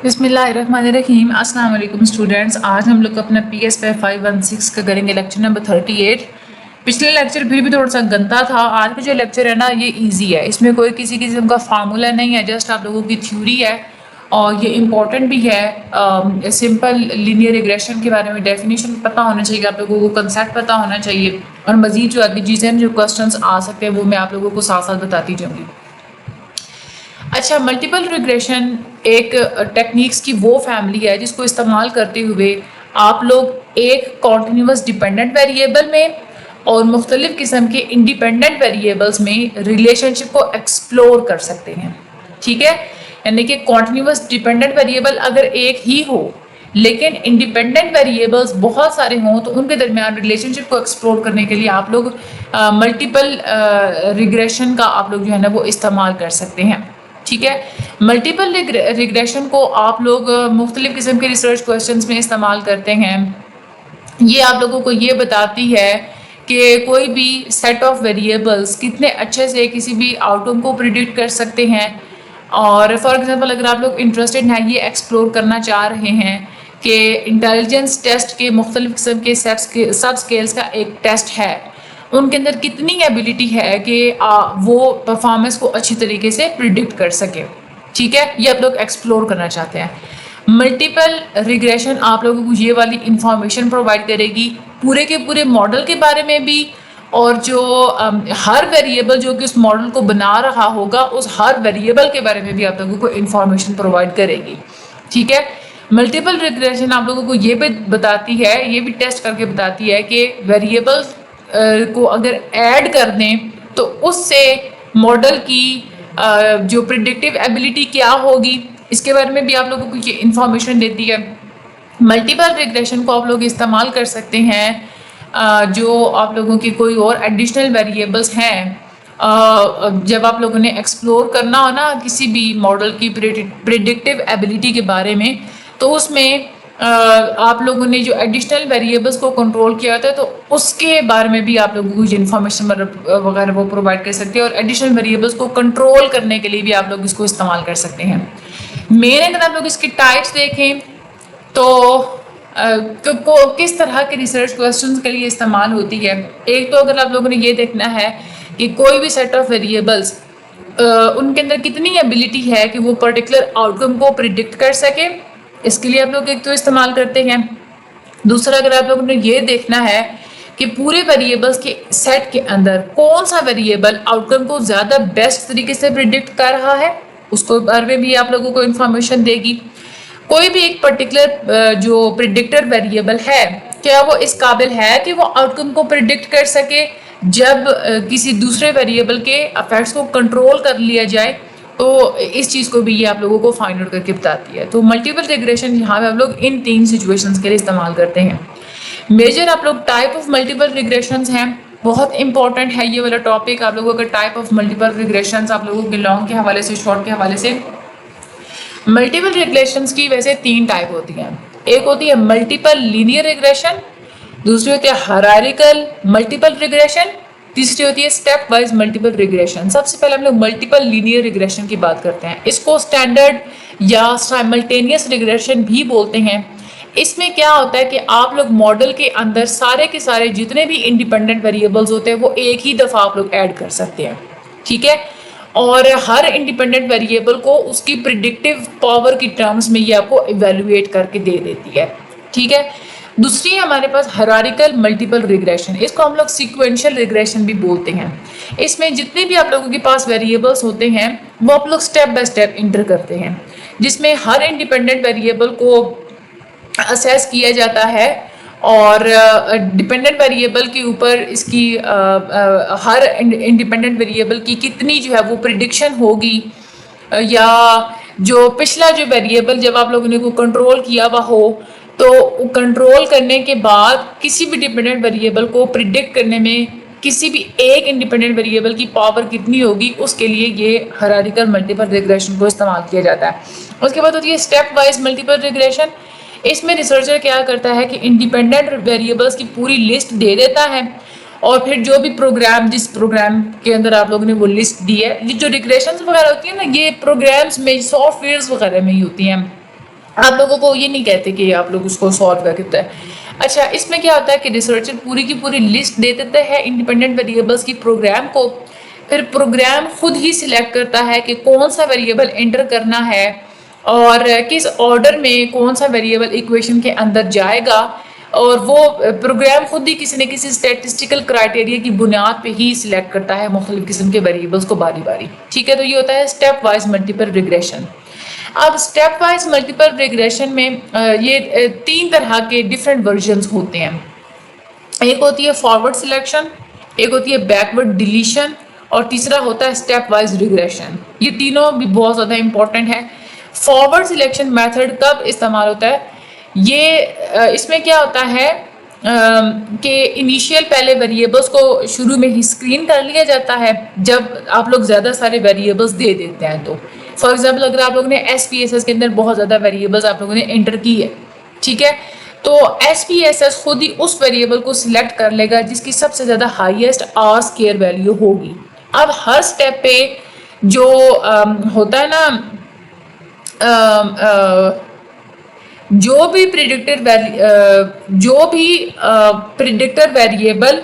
बिस्मिल्लाहिर्रहमानिर्रहीम। अस्सलाम वालेकुम स्टूडेंट्स। आज हम लोग अपना PS 516 का करेंगे लेक्चर नंबर 38। पिछले लेक्चर फिर भी थोड़ा सा गंदा था। आज का जो लेक्चर है ना ये इजी है, इसमें कोई किसी किस्म का फार्मूला नहीं है, जस्ट आप लोगों की थ्योरी है और ये इम्पॉर्टेंट भी है। सिंपल लीनियर रिग्रेशन के बारे में डेफिनेशन पता होना चाहिए, आप लोगों को कंसेप्ट पता होना चाहिए और मजीद जो आगे चीज़ें जो क्वेश्चंस आ सकते हैं वो मैं आप लोगों को साथ साथ बताती जाऊँगी। अच्छा, मल्टीपल रिग्रेशन एक टेक्निक्स की वो फैमिली है जिसको इस्तेमाल करते हुए आप लोग एक कॉन्टिन्यूस डिपेंडेंट वेरिएबल में और मुख्तलिफ किस्म के इंडिपेंडेंट वेरिएबल्स में रिलेशनशिप को एक्सप्लोर कर सकते हैं। ठीक है, यानी कि कॉन्टिन्यूस डिपेंडेंट वेरिएबल अगर एक ही हो लेकिन इंडिपेंडेंट वेरिएबल्स बहुत सारे हों तो उनके दरमियान रिलेशनशिप को एक्सप्लोर करने के लिए आप लोग मल्टीपल रिग्रेशन का आप लोग जो है ना वो इस्तेमाल कर सकते हैं। ठीक है, मल्टीपल रिग्रेशन को आप लोग मुख्तलिफ किस्म के रिसर्च क्वेश्चंस में इस्तेमाल करते हैं। ये आप लोगों को ये बताती है कि कोई भी सेट ऑफ वेरिएबल्स कितने अच्छे से किसी भी आउटकम को प्रिडिक्ट कर सकते हैं। और फॉर एग्जांपल अगर आप लोग इंटरेस्टेड हैं, ये एक्सप्लोर करना चाह रहे हैं कि इंटेलिजेंस टेस्ट के मुख्तलिफ किस्म के सब स्केल्स का एक टेस्ट है, उनके अंदर कितनी एबिलिटी है कि वो परफॉर्मेंस को अच्छी तरीके से प्रिडिक्ट कर सके। ठीक है, ये आप लोग एक्सप्लोर करना चाहते हैं। मल्टीपल रिग्रेशन आप लोगों को ये वाली इंफॉर्मेशन प्रोवाइड करेगी पूरे के पूरे मॉडल के बारे में भी, और जो हर वेरिएबल जो कि उस मॉडल को बना रहा होगा उस हर वेरिएबल के बारे में भी आप लोगों को इंफॉर्मेशन प्रोवाइड करेगी। ठीक है, मल्टीपल रिग्रेशन आप लोगों को ये भी बताती है, ये भी टेस्ट करके बताती है कि वेरिएबल्स को अगर ऐड कर दें तो उससे मॉडल की जो प्रिडिक्टिव एबिलिटी क्या होगी, इसके बारे में भी आप लोगों को ये इंफॉर्मेशन देती है। मल्टीपल रिग्रेशन को आप लोग इस्तेमाल कर सकते हैं जो आप लोगों की कोई और एडिशनल वेरिएबल्स हैं जब आप लोगों ने एक्सप्लोर करना हो ना किसी भी मॉडल की प्रिडिक्टिव एबिलिटी के बारे में, तो उसमें आप लोगों ने जो एडिशनल वेरिएबल्स को कंट्रोल किया होता है तो उसके बारे में भी आप लोगों को इन्फॉर्मेशन वगैरह वो प्रोवाइड कर सकते हैं। और एडिशनल वेरिएबल्स को कंट्रोल करने के लिए भी आप लोग इसको इस्तेमाल कर सकते हैं। मेन अगर आप लोग इसकी टाइप्स देखें तो किस तरह के रिसर्च क्वेश्चंस के लिए इस्तेमाल होती है। एक तो अगर आप लोगों ने ये देखना है कि कोई भी सेट ऑफ वेरिएबल्स उनके अंदर कितनी एबिलिटी है कि वो पर्टिकुलर आउटकम को प्रिडिक्ट कर सके, इसके लिए आप लोग एक तो इस्तेमाल करते हैं। दूसरा, अगर आप लोगों ने ये देखना है कि पूरे वेरिएबल्स के सेट के अंदर कौन सा वेरिएबल आउटकम को ज़्यादा बेस्ट तरीके से प्रिडिक्ट कर रहा है, उसको बारे में भी आप लोगों को इन्फॉर्मेशन देगी। कोई भी एक पर्टिकुलर जो प्रिडिक्टर वेरिएबल है, क्या वो इस काबिल है कि वो आउटकम को प्रिडिक्ट कर सके जब किसी दूसरे वेरिएबल के अफेक्ट्स को कंट्रोल कर लिया जाए, तो इस चीज़ को भी ये आप लोगों को फाइंड आउट करके बताती है। तो मल्टीपल रिग्रेशन यहाँ पे आप लोग इन 3 सिचुएशंस के लिए इस्तेमाल करते हैं। मेजर आप लोग टाइप ऑफ मल्टीपल रिग्रेशंस हैं, बहुत इंपॉर्टेंट है ये वाला टॉपिक आप लोगों का। टाइप ऑफ मल्टीपल रिग्रेशंस आप लोगों के लॉन्ग के हवाले से, शॉर्ट के हवाले से। मल्टीपल रिग्रेशंस की वैसे 3 टाइप होती हैं। एक होती है मल्टीपल लीनियर रिग्रेशन, दूसरी होती है हायरार्किकल मल्टीपल रिग्रेशन, तीसरी होती है स्टेप वाइज मल्टीपल रिग्रेशन। सबसे पहले हम लोग मल्टीपल लीनियर रिग्रेशन की बात करते हैं। इसको स्टैंडर्ड या साइमल्टेनियस रिग्रेशन भी बोलते हैं। इसमें क्या होता है कि आप लोग मॉडल के अंदर सारे के सारे जितने भी इंडिपेंडेंट वेरिएबल्स होते हैं वो एक ही दफ़ा आप लोग ऐड कर सकते हैं। ठीक है, और हर इंडिपेंडेंट वेरिएबल को उसकी प्रिडिक्टिव पावर की टर्म्स में ये आपको इवेलुएट करके दे देती है। ठीक है, दूसरी है हमारे पास हायरार्किकल मल्टीपल रिग्रेशन, इसको हम लोग सीक्वेंशियल रिग्रेशन भी बोलते हैं। इसमें जितने भी आप लोगों के पास वेरिएबल्स होते हैं वो आप लोग स्टेप बाय स्टेप इंटर करते हैं, जिसमें हर इंडिपेंडेंट वेरिएबल को असेस किया जाता है और डिपेंडेंट वेरिएबल के ऊपर इसकी हर इंडिपेंडेंट वेरिएबल की कितनी जो है वो प्रिडिक्शन होगी, या जो पिछला जो वेरिएबल जब आप लोगों ने को कंट्रोल किया हुआ हो तो कंट्रोल करने के बाद किसी भी डिपेंडेंट वेरिएबल को प्रिडिक्ट करने में किसी भी एक इंडिपेंडेंट वेरिएबल की पावर कितनी होगी, उसके लिए ये हायरार्किकल मल्टीपल रिग्रेशन को इस्तेमाल किया जाता है। उसके बाद होती है स्टेप वाइज मल्टीपल रिग्रेशन। इसमें रिसर्चर क्या करता है कि इंडिपेंडेंट वेरिएबल्स की पूरी लिस्ट दे देता है और फिर जो भी प्रोग्राम, जिस प्रोग्राम के अंदर आप लोगों ने वो लिस्ट दी है, ये जो रिग्रेशंस वगैरह होती है ना, ये प्रोग्राम्स में, सॉफ्टवेयर्स वगैरह में ही होती हैं। आप लोगों को ये नहीं कहते कि आप लोग उसको सॉल्व कर देते हैं। अच्छा, इसमें क्या होता है कि रिसर्चर पूरी की पूरी लिस्ट दे देता है इंडिपेंडेंट वेरिएबल्स की प्रोग्राम को, फिर प्रोग्राम खुद ही सिलेक्ट करता है कि कौन सा वेरिएबल एंटर करना है और किस ऑर्डर में कौन सा वेरिएबल इक्वेशन के अंदर जाएगा, और वो प्रोग्राम खुद ही किसी न किसी स्टैटिस्टिकल क्राइटेरिया की बुनियाद पे ही सिलेक्ट करता है मुख्तलिफ किस्म के वेरिएबल्स को बारी बारी। ठीक है, तो ये होता है स्टेप वाइज मल्टीपल रिग्रेशन। अब स्टेप वाइज मल्टीपल रिग्रेशन में ये तीन तरह के डिफरेंट वर्जन्स होते हैं। एक होती है फॉरवर्ड सिलेक्शन, एक होती है बैकवर्ड डिलीशन, और तीसरा होता है स्टेप वाइज रिग्रेशन। ये तीनों भी बहुत ज़्यादा इंपॉर्टेंट है। फॉरवर्ड सिलेक्शन मेथड कब इस्तेमाल होता है? ये इसमें क्या होता है कि इनिशियल पहले वेरिएबल्स को शुरू में ही स्क्रीन कर लिया जाता है जब आप लोग ज़्यादा सारे वेरिएबल्स दे देते हैं। तो फॉर एग्जांपल अगर आप लोगों ने SPSS के अंदर बहुत ज़्यादा वेरिएबल्स आप लोगों ने एंटर की है, ठीक है, तो SPSS खुद ही उस वेरिएबल को सिलेक्ट कर लेगा जिसकी सबसे ज़्यादा हाईएस्ट आर स्केयर वैल्यू होगी। अब हर स्टेप पे जो होता है ना, जो भी predictor variable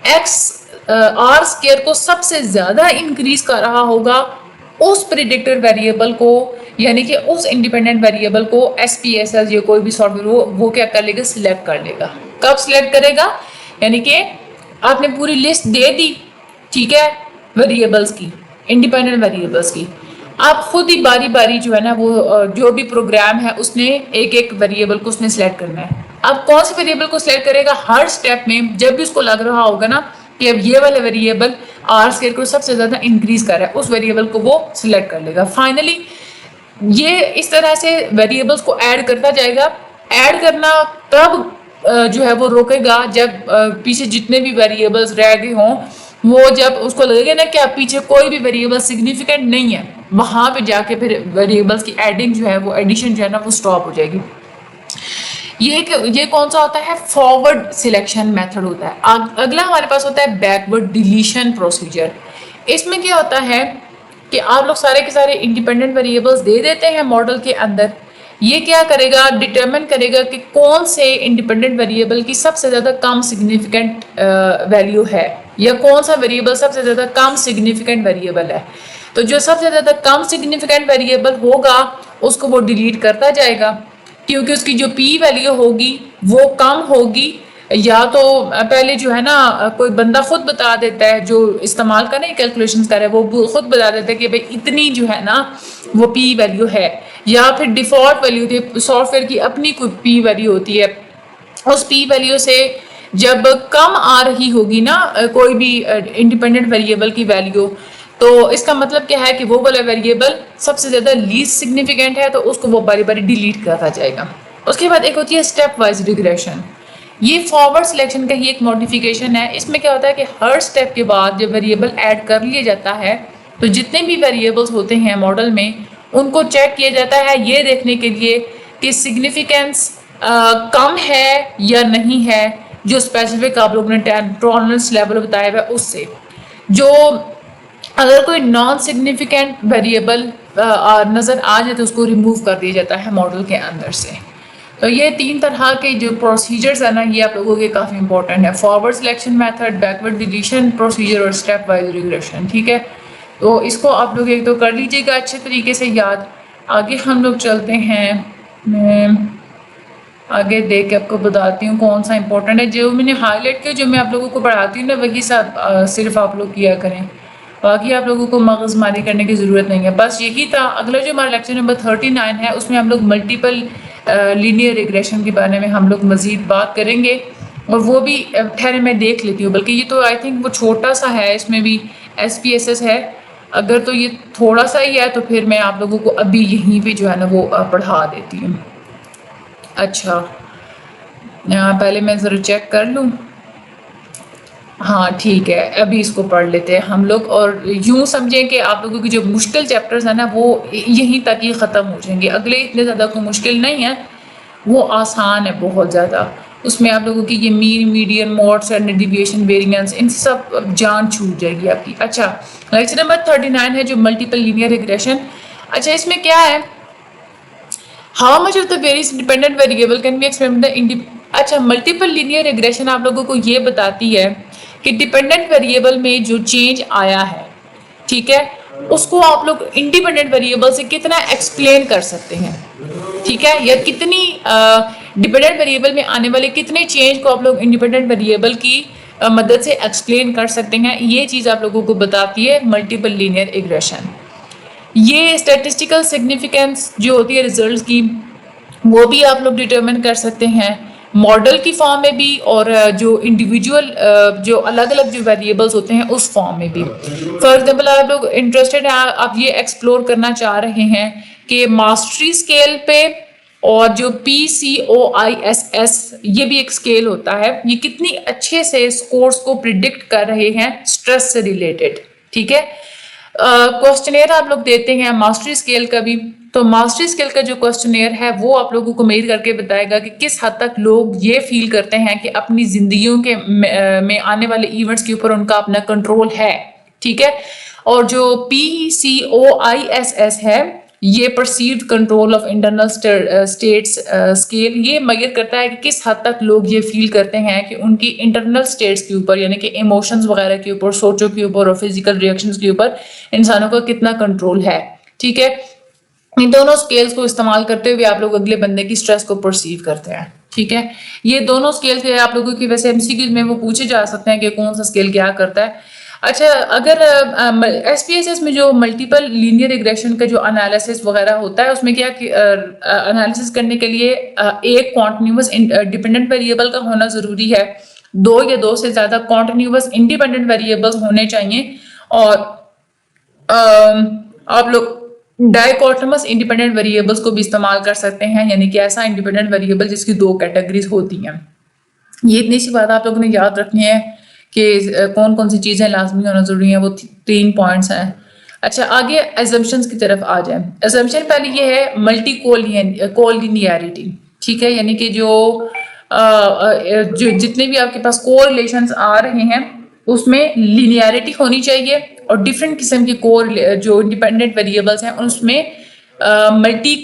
X R square को सबसे ज़्यादा इंक्रीज कर रहा होगा, उस प्रिडिक्टर वेरिएबल को यानी कि उस इंडिपेंडेंट वेरिएबल को SPSS या कोई भी सॉफ्टवेयर वो क्या कर लेगा, सिलेक्ट कर लेगा। कब सिलेक्ट करेगा? यानी कि आपने पूरी लिस्ट दे दी, ठीक है, वेरिएबल्स की, इंडिपेंडेंट वेरिएबल्स की, आप खुद ही बारी बारी जो है ना वो जो भी प्रोग्राम है उसने एक एक वेरिएबल को उसने सिलेक्ट करना है। अब कौन से वेरिएबल को सिलेक्ट करेगा? हर स्टेप में जब भी उसको लग रहा होगा ना कि अब ये वाला वेरिएबल आर स्केयर को सबसे ज़्यादा इंक्रीज कर रहा है, उस वेरिएबल को वो सिलेक्ट कर लेगा। फाइनली ये इस तरह से वेरिएबल्स को ऐड करता जाएगा। ऐड करना तब जो है वो रोकेगा जब पीछे जितने भी वेरिएबल्स रह गए हों, वो जब उसको लगेगा ना कि अब पीछे कोई भी वेरिएबल सिग्निफिकेंट नहीं है, वहाँ पे जाके फिर वेरिएबल्स की एडिंग जो है वो एडिशन जो है ना वो स्टॉप हो जाएगी। ये कौन सा होता है? फॉरवर्ड सिलेक्शन मेथड होता है। अगला हमारे पास होता है बैकवर्ड डिलीशन प्रोसीजर। इसमें क्या होता है कि आप लोग सारे के सारे इंडिपेंडेंट वेरिएबल्स दे देते हैं मॉडल के अंदर। ये क्या करेगा? डिटरमिन करेगा कि कौन से इंडिपेंडेंट वेरिएबल की सबसे ज़्यादा कम सिग्निफिकेंट वैल्यू है या कौन सा वेरिएबल सबसे ज़्यादा कम सिग्निफिकेंट वेरिएबल है। तो जो सबसे ज़्यादा कम सिग्निफिकेंट वेरिएबल होगा उसको वो डिलीट करता जाएगा, क्योंकि उसकी जो P वैल्यू होगी वो कम होगी, या तो पहले जो है ना कोई बंदा खुद बता देता है, जो इस्तेमाल कर रहे हैं कैलकुलेशंस कर रहे हैं वो खुद बता देता है कि भाई इतनी जो है ना वो P वैल्यू है, या फिर डिफ़ॉल्ट वैल्यू थी सॉफ्टवेयर की अपनी कोई P वैल्यू होती है, उस P वैल्यू से जब कम आ रही होगी ना कोई भी इंडिपेंडेंट वेरिएबल की वैल्यू, तो इसका मतलब क्या है कि वो वाला वेरिएबल सबसे ज़्यादा लीस्ट सिग्निफिकेंट है, तो उसको वो बारी बारी डिलीट करता जाएगा। उसके बाद एक होती है स्टेप वाइज रिग्रेशन। ये फॉरवर्ड सिलेक्शन का ही एक मॉडिफिकेशन है। इसमें क्या होता है कि हर स्टेप के बाद जब वेरिएबल ऐड कर लिया जाता है तो जितने भी वेरिएबल्स होते हैं मॉडल में उनको चेक किया जाता है ये देखने के लिए कि सिग्निफिकेंस कम है या नहीं है, जो स्पेसिफिक आप लोगों ने टॉलरेंस लेवल बताया हुआ है उससे। जो अगर कोई नॉन सिग्निफिकेंट वेरिएबल नज़र आ जाए तो उसको रिमूव कर दिया जाता है मॉडल के अंदर से। तो ये तीन तरह के जो प्रोसीजर्स है ना ये आप लोगों के काफ़ी इंपॉर्टेंट है, forward selection method, backward deletion procedure और स्टेप वाइज रिग्रेशन। ठीक है, तो इसको आप लोग एक तो कर लीजिएगा अच्छे तरीके से याद। आगे हम लोग चलते हैं, मैं आगे देख के आपको बताती हूँ कौन सा इंपॉर्टेंट है। जो मैंने हाईलाइट किया, जो मैं आप लोगों को पढ़ाती हूँ ना वही सिर्फ आप लोग किया करें, बाकी आप लोगों को मगजमारी करने की ज़रूरत नहीं है। बस यही था। अगला जो हमारा लेक्चर नंबर 39 है उसमें हम लोग मल्टीपल लीनियर रिग्रेशन के बारे में हम लोग मज़ीद बात करेंगे, और वो भी ठहरे मैं देख लेती हूँ, बल्कि ये तो आई थिंक वो छोटा सा है, इसमें भी SPSS है। अगर तो ये थोड़ा सा ही है तो फिर मैं आप लोगों को अभी यहीं पे जो है ना वो पढ़ा देती हूँ। अच्छा, पहले मैं ज़रा चेक कर लूँ। हाँ ठीक है, अभी इसको पढ़ लेते हैं हम लोग, और यूँ समझें कि आप लोगों की जो मुश्किल चैप्टर्स हैं ना वो यहीं तक ही ख़त्म हो जाएंगे। अगले इतने ज़्यादा कोई मुश्किल नहीं है, वो आसान है बहुत ज़्यादा। उसमें आप लोगों की ये mean, median, mode, standard deviation, variance, इन सब जान छूट जाएगी आपकी। अच्छा, लेक्चर नंबर 39 है जो मल्टीपल लीनियर रिग्रेशन। अच्छा, इसमें क्या है how much of the various dependent variable can be experiment the अच्छा, मल्टीपल लीनियर रिग्रेशन आप लोगों को ये बताती है कि डिपेंडेंट वेरिएबल में जो चेंज आया है, ठीक है, उसको आप लोग इंडिपेंडेंट वेरिएबल से कितना एक्सप्लेन कर सकते हैं, ठीक है, या कितनी डिपेंडेंट वेरिएबल में आने वाले कितने चेंज को आप लोग इंडिपेंडेंट वेरिएबल की मदद से एक्सप्लेन कर सकते हैं, ये चीज़ आप लोगों को बताती है मल्टीपल लीनियर रिग्रेशन। ये स्टैटिस्टिकल सिग्निफिकेंस जो होती है रिजल्ट की, वो भी आप लोग डिटरमिन कर सकते हैं मॉडल की फॉर्म में भी, और जो इंडिविजुअल जो अलग अलग जो वेरिएबल्स होते हैं उस फॉर्म में भी। फॉर एग्जांपल आप लोग इंटरेस्टेड हैं, आप ये एक्सप्लोर करना चाह रहे हैं कि मास्टरी स्केल पे और जो PCOISS ये भी एक स्केल होता है, ये कितनी अच्छे से स्कोर्स को प्रिडिक्ट कर रहे हैं स्ट्रेस से रिलेटेड, ठीक है। क्वेश्चनेयर आप लोग देते हैं मास्टरी स्केल का भी, तो मास्टरी स्केल का जो क्वेश्चनेयर है वो आप लोगों को मेजर करके बताएगा कि किस हद तक लोग ये फील करते हैं कि अपनी जिंदगियों के में आने वाले इवेंट्स के ऊपर उनका अपना कंट्रोल है, ठीक है। और जो PCOISS है, ये perceived control of internal states scale, ये मेजर करता है कि किस हद तक लोग ये फील करते हैं कि उनकी इंटरनल स्टेट्स के ऊपर, यानी कि इमोशंस वगैरह के ऊपर, सोचों के ऊपर और फिजिकल रिएक्शंस के ऊपर इंसानों का कितना कंट्रोल है, ठीक है। इन दोनों स्केल्स को इस्तेमाल करते हुए आप लोग अगले बंदे की स्ट्रेस को परसीव करते हैं, ठीक है। ये दोनों स्केल के आप लोगों की वैसे MCQ में वो पूछे जा सकते हैं कि कौन सा स्केल क्या करता है। अच्छा, अगर SPSS में जो मल्टीपल लीनियर रिग्रेशन का जो एनालिसिस वगैरह होता है, उसमें क्या एनालिसिस करने के लिए एक कॉन्टिन्यूअस डिपेंडेंट वेरिएबल का होना ज़रूरी है, 2 या 2 से ज़्यादा कॉन्टिन्यूअस इंडिपेंडेंट वेरिएबल्स होने चाहिए, और आप लोग डाइकोटोमस इंडिपेंडेंट वेरिएबल्स को भी इस्तेमाल कर सकते हैं, यानी कि ऐसा इंडिपेंडेंट वेरिएबल जिसकी 2 कैटेगरीज होती हैं। ये इतनी सी बात आप लोगों ने याद रखनी है कि कौन कौन सी चीज़ें लाजमी होना ज़रूरी है, वो 3 पॉइंट्स हैं। अच्छा, आगे एजम्पशंस की तरफ आ जाए। एजम्पशन पहले ये है मल्टी कोलिनियरिटी, ठीक है, यानी कि जो जितने भी आपके पास कोरिलेशंस आ रहे हैं उसमें लिनियरिटी होनी चाहिए, और डिफरेंट किस्म की जो इंडिपेंडेंट वेरिएबल्स हैं उसमें मल्टी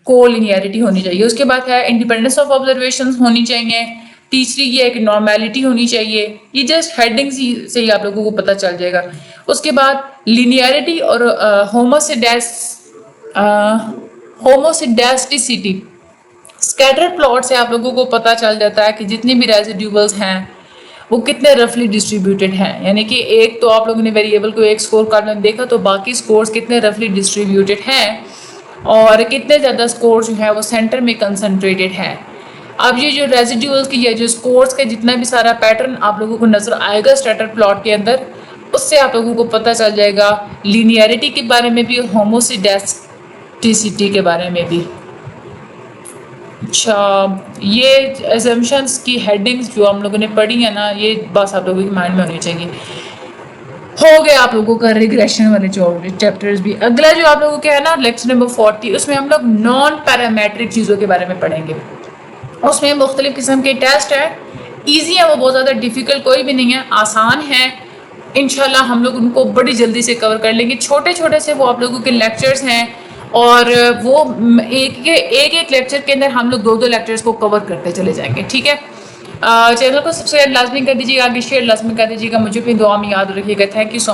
कोलिनियरिटी होनी चाहिए। उसके बाद है इंडिपेंडेंस ऑफ ऑब्जर्वेशन होनी चाहिए। तीसरी ये है कि नॉर्मेलिटी होनी चाहिए। ये जस्ट हेडिंग से ही आप लोगों को पता चल जाएगा। उसके बाद लिनियरिटी और होमोसिडेस्टिसिटी, स्कैटर प्लॉट से आप लोगों को पता चल जाता है कि जितने भी रेजिड्यूल्स हैं वो कितने रफली डिस्ट्रीब्यूटेड हैं, यानी कि एक तो आप लोगों ने वेरिएबल को एक स्कोर कार्ड में देखा तो बाकी स्कोर्स कितने रफली डिस्ट्रीब्यूटेड हैं, और कितने ज़्यादा स्कोर जो है वो सेंटर में कंसंट्रेटेड हैं। अब ये जो रेजिड्यूल्स की या जो स्कोर्स का जितना भी सारा पैटर्न आप लोगों को नजर आएगा स्कैटर प्लॉट के अंदर, उससे आप लोगों को पता चल जाएगा लीनियरिटी के बारे में भी, होमोसिडेस्टिसिटी के बारे में भी। अच्छा, ये एजम्पशंस की हेडिंग्स जो हम लोगों ने पढ़ी है ना, ये बस आप लोगों के माइंड में होनी चाहिए। हो गया आप लोगों का रिग्रेशन वाले चैप्टर्स भी। अगला जो आप लोगों का है ना लेक्चर नंबर 40, उसमें हम लोग नॉन पैरामेट्रिक चीज़ों के बारे में पढ़ेंगे। उसमें मुख्तलिफ किस्म के टेस्ट है, ईजी है, वो बहुत ज़्यादा डिफिकल्ट कोई भी नहीं है, आसान है। इंशाल्लाह हम लोग उनको बड़ी जल्दी से कवर कर लेंगे। छोटे छोटे से वो आप लोगों के लेक्चर्स हैं, और वो एक लेक्चर के अंदर हम लोग 2-2 लेक्चर्स को कवर करते चले जाएंगे, ठीक है। चैनल को सब्सक्राइब लाजमी कर दीजिएगा, आगे शेयर लाजमी कर दीजिएगा, मुझे अपनी दुआ में याद रखिएगा। Thank you so